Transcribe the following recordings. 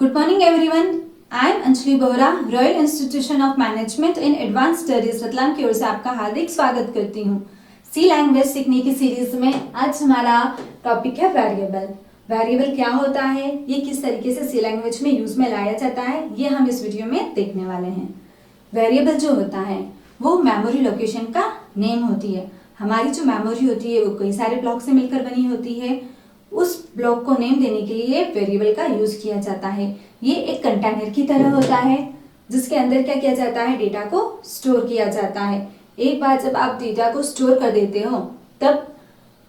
Good morning everyone. I am Anjali Bohra, royal institution of management in advance studies Ratlam की ओर से आपका हार्दिक स्वागत करती हूँ। सी लैंग्वेज सीखने की सीरीज में आज हमारा टॉपिक है वेरिएबल। वेरिएबल क्या होता है, ये किस तरीके से सी लैंग्वेज में यूज में लाया जाता है, ये हम इस वीडियो में देखने वाले हैं। वेरिएबल जो होता है वो मेमोरी लोकेशन का नेम होती है। हमारी जो मेमोरी होती है वो कई सारे ब्लॉक से मिलकर बनी होती है। उस ब्लॉक को नेम देने के लिए वेरिएबल का यूज किया जाता है। ये एक कंटेनर की तरह होता है जिसके अंदर क्या किया जाता है, डेटा को स्टोर किया जाता है। एक बार जब आप डेटा को स्टोर कर देते हो तब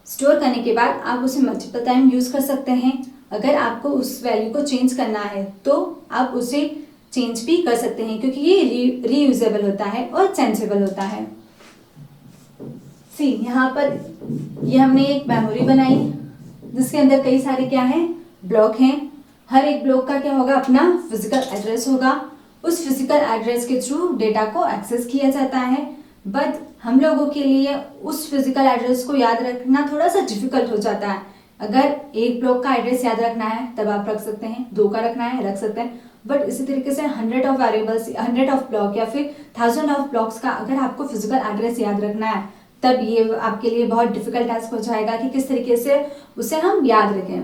स्टोर करने के बाद आप उसे मल्टीपल टाइम यूज कर सकते हैं। अगर आपको उस वैल्यू को चेंज करना है तो आप उसे चेंज भी कर सकते हैं क्योंकि ये रीयूजेबल होता है और चेंजेबल होता है। सी यहाँ पर ये हमने एक मेमोरी बनाई जिसके अंदर कई सारे क्या है, ब्लॉक हैं। हर एक ब्लॉक का क्या होगा, अपना फिजिकल एड्रेस होगा। उस फिजिकल एड्रेस के थ्रू डेटा को एक्सेस किया जाता है। बट हम लोगों के लिए उस फिजिकल एड्रेस को याद रखना थोड़ा सा डिफिकल्ट हो जाता है। अगर एक ब्लॉक का एड्रेस याद रखना है तब आप रख सकते हैं, 2 का रखना है रख सकते हैं। बट इसी तरीके से 100 ऑफ वेरिएबल्स, 100 ऑफ ब्लॉक या फिर 1000 ऑफ ब्लॉक्स का अगर आपको फिजिकल एड्रेस याद रखना है तब ये आपके लिए बहुत डिफिकल्ट टास्क हो जाएगा कि किस तरीके से उसे हम याद रखें।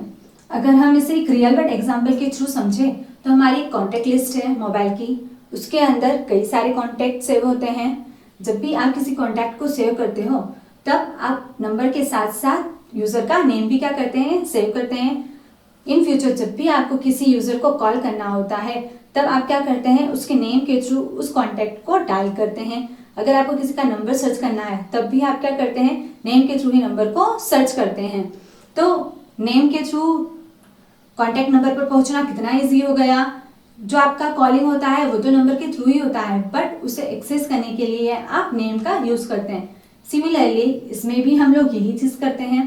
अगर हम इसे एक रियल वर्ल्ड एग्जाम्पल के थ्रू समझें तो हमारी कॉन्टैक्ट लिस्ट है मोबाइल की, उसके अंदर कई सारे कॉन्टैक्ट सेव होते हैं। जब भी आप किसी कॉन्टैक्ट को सेव करते हो तब आप नंबर के साथ साथ यूजर का नेम भी क्या करते हैं, सेव करते हैं। इन फ्यूचर जब भी आपको किसी यूजर को कॉल करना होता है तब आप क्या करते हैं, उसके नेम के थ्रू उस कॉन्टैक्ट को डायल करते हैं। अगर आपको किसी का नंबर सर्च करना है तब भी आप क्या करते हैं, नेम के थ्रू ही नंबर को सर्च करते हैं। तो नेम के थ्रू कॉन्टैक्ट नंबर पर पहुंचना कितना इजी हो गया। जो आपका कॉलिंग होता है वो तो नंबर के थ्रू ही होता है बट उसे एक्सेस करने के लिए आप नेम का यूज करते हैं। सिमिलरली इसमें भी हम लोग यही चीज करते हैं।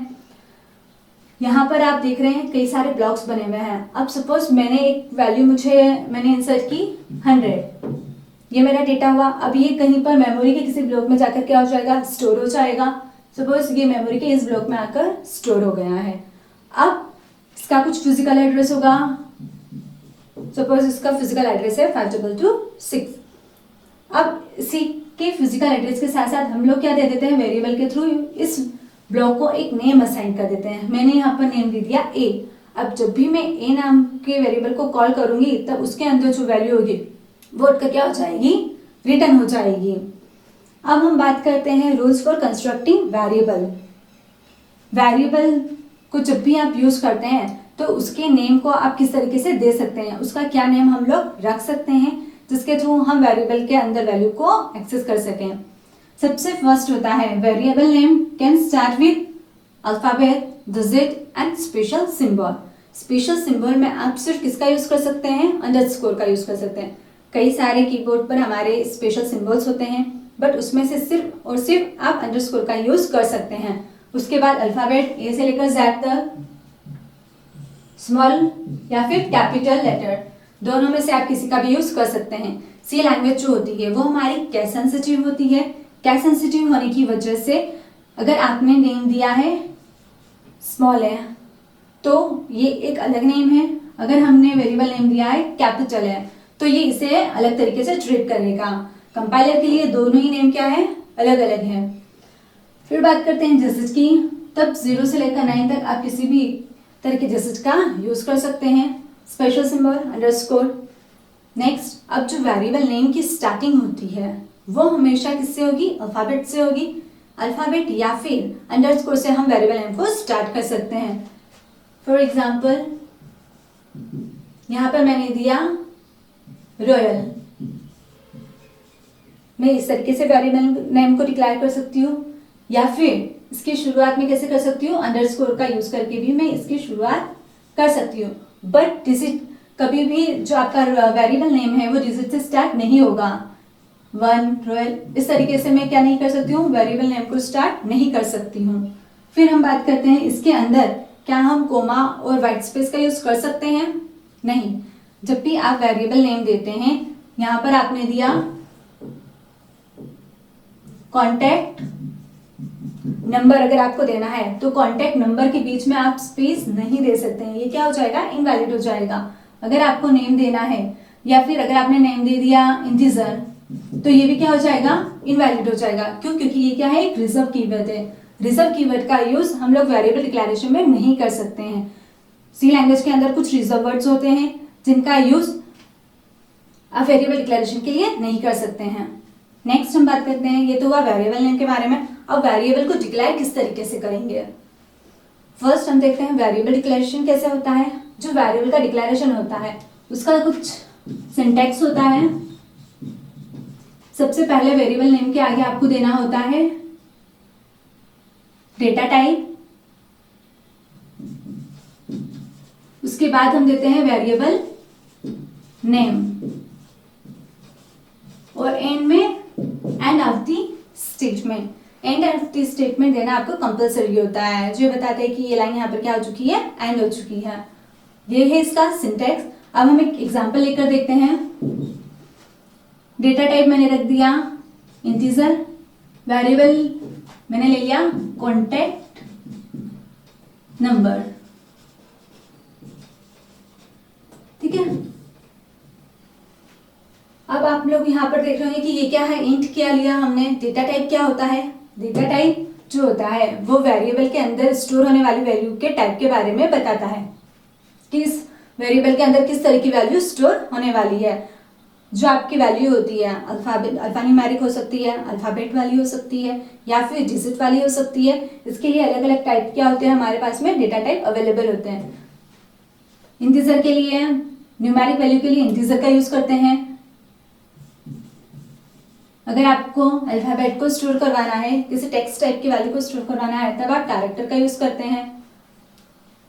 यहाँ पर आप देख रहे हैं कई सारे ब्लॉक्स बने हुए हैं। अब सपोज मैंने एक वैल्यू मैंने इंसर्ट की 100, ये मेरा डेटा हुआ। अब ये कहीं पर मेमोरी के किसी ब्लॉक में जाकर क्या हो जाएगा, स्टोर हो जाएगा। सपोज ये मेमोरी के इस ब्लॉक में आकर स्टोर हो गया है। अब इसका कुछ फिजिकल एड्रेस होगा। सपोज इसका फिजिकल एड्रेस है 522 अब इसी के फिजिकल एड्रेस के साथ साथ हम लोग क्या दे देते हैं, वेरिएबल के थ्रू इस ब्लॉक को एक नेम असाइन कर देते हैं। मैंने यहाँ पर नेम दे दिया ए। अब जब भी मैं ए नाम के वेरिएबल को कॉल करूंगी तब उसके अंदर जो वैल्यू होगी वो क्या हो जाएगी, रिटर्न हो जाएगी। अब हम बात करते हैं rules for constructing variable. Variable को जब भी आप यूज करते हैं तो उसके नेम को आप किस तरीके से दे सकते हैं, उसका क्या नेम हम लोग रख सकते हैं जिसके थ्रू हम वेरिएबल के अंदर वैल्यू को एक्सेस कर सकें। सबसे फर्स्ट होता है variable name can start with alphabet, digit and special symbol. Special symbol में आप सिर्फ किसका यूज कर सकते हैं, अंडरस्कोर का यूज कर सकते हैं। कई सारे कीबोर्ड पर हमारे स्पेशल सिंबल्स होते हैं बट उसमें से सिर्फ और सिर्फ आप अंडरस्कोर का यूज कर सकते हैं। उसके बाद अल्फाबेट ए से लेकर जेड तक, स्मॉल या फिर कैपिटल लेटर, दोनों में से आप किसी का भी यूज कर सकते हैं। सी लैंग्वेज जो होती है वो हमारी कैश सेंसिटिव होती है। कैश सेंसिटिव होने की वजह से अगर आपने नेम दिया है स्मॉल है तो ये एक अलग नेम है। अगर हमने वेरिएबल नेम दिया है कैपिटल है तो ये इसे अलग तरीके से ट्रीट करेगा। कंपाइलर के लिए दोनों ही नेम क्या है, अलग अलग है। फिर बात करते हैं डिजिट की। तब 0 से लेकर 9 तक आप किसी भी तरह के डिजिट का यूज कर सकते हैं, स्पेशल सिंबल, अंडरस्कोर। नेक्स्ट, अब जो वेरिएबल नेम की स्टार्टिंग होती है वो हमेशा किससे होगी, अल्फाबेट से होगी। अल्फाबेट या फिर अंडरस्कोर से हम वेरिएबल नेम को स्टार्ट कर सकते हैं। फॉर एग्जाम्पल यहाँ पर मैंने दिया रॉयल। मैं इस तरीके से वेरिएबल नेम को डिक्लेयर कर सकती हूँ या फिर इसकी शुरुआत में कैसे कर सकती हूँ, अंडरस्कोर का यूज करके भी मैं इसकी शुरुआत कर सकती हूँ। बट डिजिट कभी भी जो आपका वेरिएबल नेम है वो डिजिट से स्टार्ट नहीं होगा। 1 रॉयल इस तरीके से मैं क्या नहीं कर सकती हूँ, वेरिएबल नेम को स्टार्ट नहीं कर सकती हूँ। फिर हम बात करते हैं इसके अंदर क्या हम कोमा और व्हाइट स्पेस का यूज कर सकते हैं, नहीं। जब भी आप वेरिएबल नेम देते हैं, यहाँ पर आपने दिया कॉन्टैक्ट नंबर, अगर आपको देना है तो कॉन्टैक्ट नंबर के बीच में आप स्पेस नहीं दे सकते हैं, ये क्या हो जाएगा, इनवैलिड हो जाएगा। अगर आपको नेम देना है या फिर अगर आपने नेम दे दिया इंटीजर, तो ये भी क्या हो जाएगा, इनवैलिड हो जाएगा। क्यों? क्योंकि ये क्या है, एक रिजर्व कीवर्ड है। रिजर्व कीवर्ड का यूज हम लोग वेरिएबल डिक्लेरेशन में नहीं कर सकते हैं। सी लैंग्वेज के अंदर कुछ रिजर्व वर्ड्स होते हैं जिनका यूज आप वेरिएबल डिक्लेरेशन के लिए नहीं कर सकते हैं। नेक्स्ट हम बात करते हैं, ये तो हुआ वेरिएबल नेम के बारे में। अब वेरिएबल को डिक्लेयर किस तरीके से करेंगे। फर्स्ट हम देखते हैं वेरिएबल डिक्लेरेशन कैसे होता है। जो वेरिएबल का डिक्लेरेशन होता है उसका कुछ सिंटैक्स होता है। सबसे पहले वेरिएबल नेम के आगे आपको देना होता है डेटा टाइप, उसके बाद हम देते हैं वेरिएबल नेम और एंड में end of the statement. End of the statement देना आपको कंपलसरी होता है, जो बताते हैं कि ये लाइन यहाँ पर क्या हो चुकी है, एंड हो चुकी है। ये है इसका सिंटैक्स। अब हम एक एग्जांपल लेकर देखते हैं। डेटा टाइप मैंने रख दिया इंटीजर, वेरिएबल मैंने ले लिया कॉन्टैक्ट नंबर, ठीक है। अब आप लोग यहाँ पर देख रहे हैं कि ये क्या है, इंट क्या लिया हमने। डेटा टाइप क्या होता है, डेटा टाइप जो होता है वो वेरिएबल के अंदर स्टोर होने वाली वैल्यू के टाइप के बारे में बताता है कि इस वेरिएबल के अंदर किस तरह की वैल्यू स्टोर होने वाली है। जो आपकी वैल्यू होती है अल्फान्यूमेरिक हो सकती है, अल्फाबेट वाली हो सकती है या फिर डिजिट वाली हो सकती है। इसके लिए अलग अलग टाइप क्या होते हैं हमारे पास में, डेटा टाइप अवेलेबल होते हैं। इंटीजर के लिए, न्यूमेरिक वैल्यू के लिए इंटीजर का यूज करते हैं। अगर आपको अल्फाबेट को स्टोर करवाना है, किसी टेक्स्ट टाइप की वैल्यू को स्टोर करवाना है, तब आप कैरेक्टर का यूज करते हैं।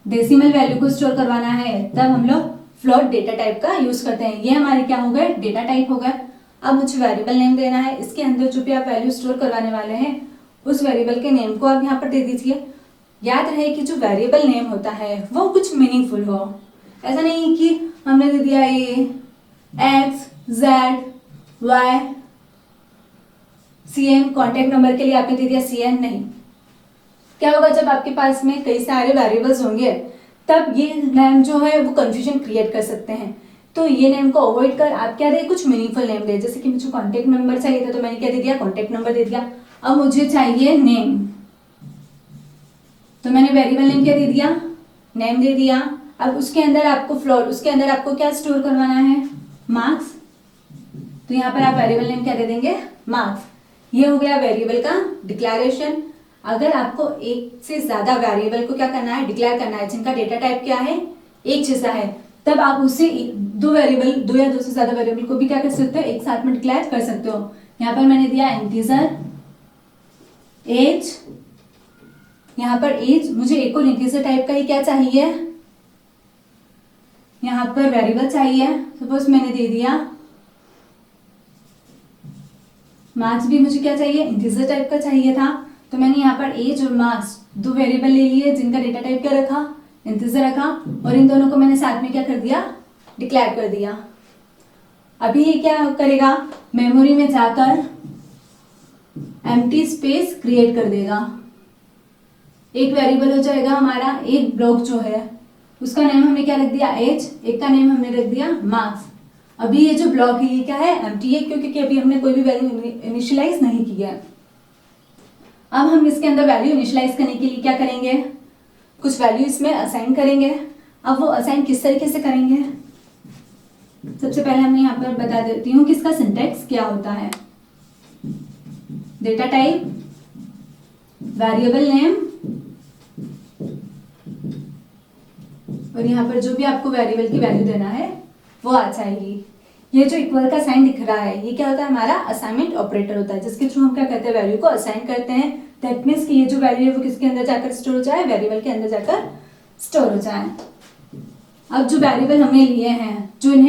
डेसिमल वैल्यू को स्टोर करवाना है तब हम लोग फ्लोट डेटा टाइप का यूज करते हैं। ये हमारे क्या हो गए, डेटा टाइप हो गए। अब मुझे वेरिएबल नेम देना है, इसके अंदर जो भी आप वैल्यू स्टोर करवाने वाले हैं उस वेरिएबल के नेम को आप यहाँ पर दे दीजिए। याद रहे कि जो वेरिएबल नेम होता है वो कुछ मीनिंगफुल हो। ऐसा नहीं कि हमने दे दिया A X Z Y C N, contact number के लिए आपने दे दिया सी एन। नहीं, क्या होगा जब आपके पास में कई सारे वेरिएबल्स होंगे तब ये नेम जो है वो कंफ्यूजन क्रिएट कर सकते हैं। तो ये नेम को अवॉइड कर आप क्या दे, कुछ मीनिंगफुल नेम दे। जैसे कि मुझे कॉन्टेक्ट नंबर चाहिए था तो मैंने क्या दे दिया, कॉन्टेक्ट नंबर दे दिया। अब मुझे चाहिए नेम, तो मैंने वेरिएबल नेम क्या दे दिया, नेम दे दिया। अब उसके अंदर आपको फ्लोट, उसके अंदर आपको क्या स्टोर करवाना है, मार्क्स। तो यहाँ पर आप वेरिएबल नेम क्या दे देंगे, मार्क्स। ये हो गया वेरिएबल का डिक्लेरेशन। अगर आपको एक से ज्यादा वेरिएबल को क्या करना है, डिक्लेयर करना है, जिनका डेटा टाइप क्या है, एक जैसा है, तब आप उससे दो वेरिएबल, दो या दो से ज्यादा वेरिएबल को भी क्या कर सकते हो, एक साथ में डिक्लेयर कर सकते हो। यहाँ पर मैंने दिया इंटीजर एज, यहाँ पर एज मुझे एक और इंटीजर टाइप का ही क्या चाहिए, यहाँ पर वेरिएबल चाहिए। सपोज मैंने दे दिया मार्क्स, भी मुझे क्या चाहिए, इंटीजर टाइप का चाहिए था। तो मैंने यहाँ पर एज और मार्क्स दो वेरिएबल ले लिए जिनका डेटा टाइप क्या रखा, इंटीजर रखा, और इन दोनों को मैंने साथ में क्या कर दिया, डिक्लेयर कर दिया। अभी ये क्या करेगा, मेमोरी में जाकर एम्प्टी स्पेस क्रिएट कर देगा। एक वेरिएबल हो जाएगा हमारा, एक ब्लॉक जो है उसका नेम हमने क्या रख दिया, एज, एक का नेम हमने रख दिया मार्क्स। अभी ये जो ब्लॉक है ये क्या है, एम्प्टी है, क्योंकि अभी हमने कोई भी वैल्यू इनिशियलाइज नहीं किया है। अब हम इसके अंदर वैल्यू इनिशियलाइज करने के लिए क्या करेंगे, कुछ वैल्यू इसमें असाइन करेंगे। अब वो असाइन किस तरीके से करेंगे, सबसे पहले हमने यहाँ पर बता देती हूँ कि इसका सिंटैक्स क्या होता है। डेटा टाइप, वेरिएबल नेम, और यहाँ पर जो भी आपको वेरिएबल की वैल्यू देना है वो आ जाएगी। ये जो इक्वल का साइन दिख रहा है ये क्या होता है, हमारा असाइनमेंट ऑपरेटर होता है, जिसके थ्रू हम क्या करते हैं, वैल्यू को असाइन करते हैं। दैट मीन्स कि ये जो वैल्यू है वो किसके अंदर जाकर स्टोर हो जाए, वेरिएबल के अंदर जाकर स्टोर हो जाए। अब जो वेरिएबल हमने लिए हैं, जिन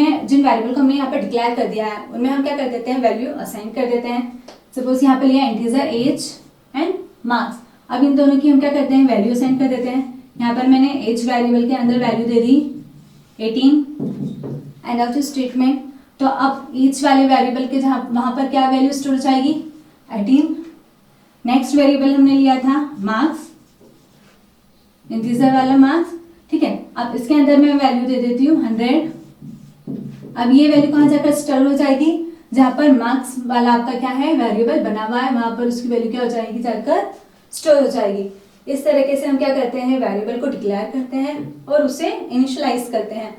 वेरिएबल को हमने यहाँ पर डिक्लेयर कर दिया है, उनमें हम क्या कर देते हैं, वैल्यू असाइन कर देते हैं। सपोज यहाँ पर लिया इंटीजर एज एंड मार्क्स। अब इन दोनों की हम क्या करते हैं, वैल्यू असाइन कर देते हैं। यहाँ पर मैंने एज वेरिएबल के अंदर value they the 18, end of the statement. तो अब ईच वाले वेरिएबल के जहाँ वहां पर क्या वैल्यू स्टोर हो जाएगी, 18। नेक्स्ट वेरिएबल हमने लिया था मार्क्स, इंटीजर वाला मार्क्स, ठीक है। अब इसके अंदर मैं वैल्यू दे देती हूँ 100, अब ये वैल्यू कहाँ जाकर स्टोर हो जाएगी, जहाँ पर मार्क्स वाला आपका क्या है वेरिएबल बना हुआ है, वहां पर उसकी वैल्यू क्या हो जाएगी, जाकर स्टोर हो जाएगी। इस तरीके से हम क्या करते हैं, वेरिएबल को डिक्लेयर करते हैं और उसे इनिशियलाइज करते हैं।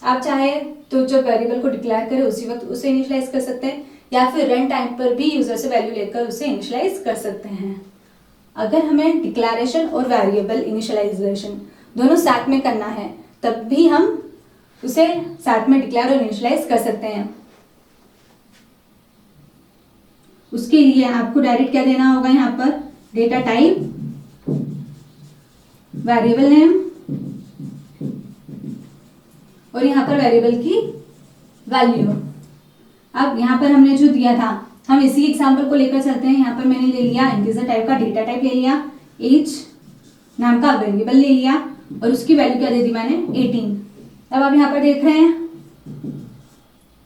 आप चाहे तो जो वेरिएबल को डिक्लेयर करें उसी वक्त उसे इनिशियलाइज कर सकते हैं, या फिर रन टाइम पर भी यूजर से वैल्यू लेकर उसे इनिशियलाइज कर सकते हैं। अगर हमें डिक्लेरेशन और वेरिएबल इनिशियलाइजेशन दोनों साथ में करना है तब भी हम उसे साथ में डिक्लेयर और इनिशियलाइज कर सकते हैं। उसके लिए आपको डायरेक्ट क्या देना होगा, यहाँ पर डेटा टाइप, वेरिएबल नेम और यहाँ पर वेरिएबल की वैल्यू। अब यहाँ पर हमने जो दिया था हम इसी एग्जांपल को लेकर चलते हैं। यहाँ पर मैंने ले लिया इंटीजर टाइप का डेटा टाइप ले लिया, एज नाम का वेरिएबल ले लिया और उसकी वैल्यू क्या दे दी मैंने 18। अब आप यहाँ पर देख रहे हैं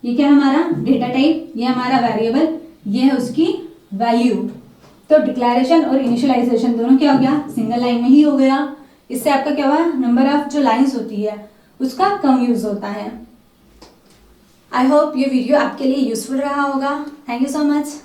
ये क्या हमारा डेटा टाइप, ये हमारा वेरिएबल, ये है उसकी वैल्यू। तो डिक्लेरेशन और इनिशियलाइजेशन दोनों क्या हो गया, सिंगल लाइन में ही हो गया। इससे आपका क्या हुआ, नंबर ऑफ जो लाइंस होती है उसका कम यूज होता है। आई होप ये वीडियो आपके लिए यूजफुल रहा होगा। Thank you so much.